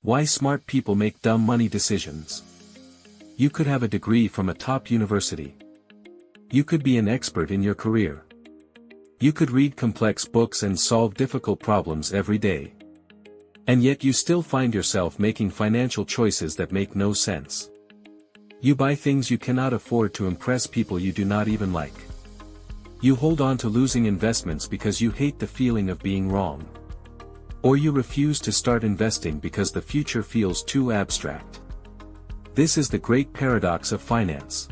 Why smart people make dumb money decisions. You could have a degree from a top university. You could be an expert in your career. You could read complex books and solve difficult problems every day. And yet you still find yourself making financial choices that make no sense. You buy things you cannot afford to impress people you do not even like. You hold on to losing investments because you hate the feeling of being wrong. Or you refuse to start investing because the future feels too abstract. This is the great paradox of finance.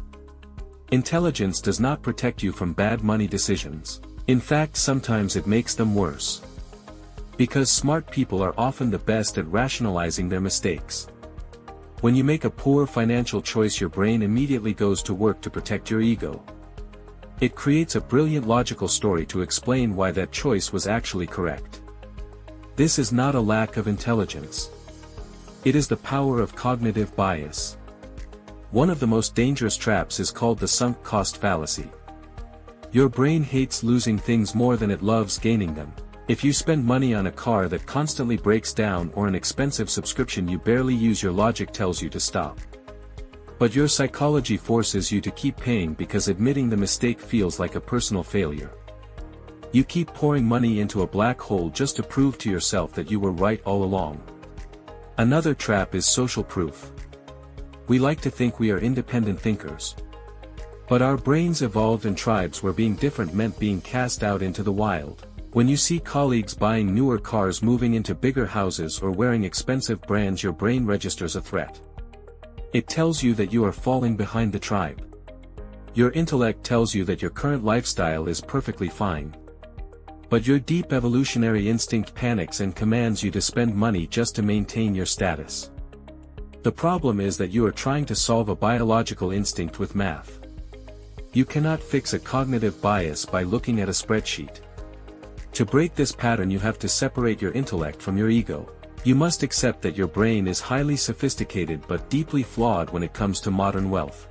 Intelligence does not protect you from bad money decisions. In fact, sometimes it makes them worse. Because smart people are often the best at rationalizing their mistakes. When you make a poor financial choice, your brain immediately goes to work to protect your ego. It creates a brilliant logical story to explain why that choice was actually correct. This is not a lack of intelligence. It is the power of cognitive bias. One of the most dangerous traps is called the sunk cost fallacy. Your brain hates losing things more than it loves gaining them. If you spend money on a car that constantly breaks down or an expensive subscription you barely use, your logic tells you to stop. But your psychology forces you to keep paying because admitting the mistake feels like a personal failure. You keep pouring money into a black hole just to prove to yourself that you were right all along. Another trap is social proof. We like to think we are independent thinkers. But our brains evolved in tribes where being different meant being cast out into the wild. When you see colleagues buying newer cars, moving into bigger houses, or wearing expensive brands, your brain registers a threat. It tells you that you are falling behind the tribe. Your intellect tells you that your current lifestyle is perfectly fine. But your deep evolutionary instinct panics and commands you to spend money just to maintain your status. The problem is that you are trying to solve a biological instinct with math. You cannot fix a cognitive bias by looking at a spreadsheet. To break this pattern, you have to separate your intellect from your ego. You must accept that your brain is highly sophisticated but deeply flawed when it comes to modern wealth.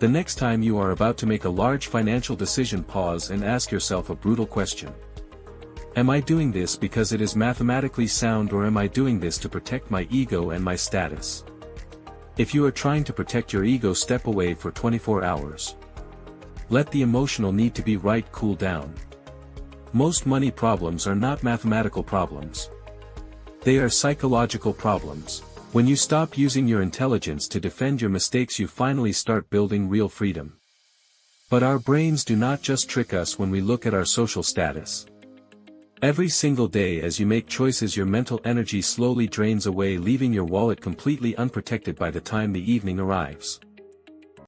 The next time you are about to make a large financial decision, pause and ask yourself a brutal question. Am I doing this because it is mathematically sound, or am I doing this to protect my ego and my status? If you are trying to protect your ego, step away for 24 hours. Let the emotional need to be right cool down. Most money problems are not mathematical problems. They are psychological problems. When you stop using your intelligence to defend your mistakes, you finally start building real freedom. But our brains do not just trick us when we look at our social status. Every single day as you make choices, your mental energy slowly drains away, leaving your wallet completely unprotected by the time the evening arrives.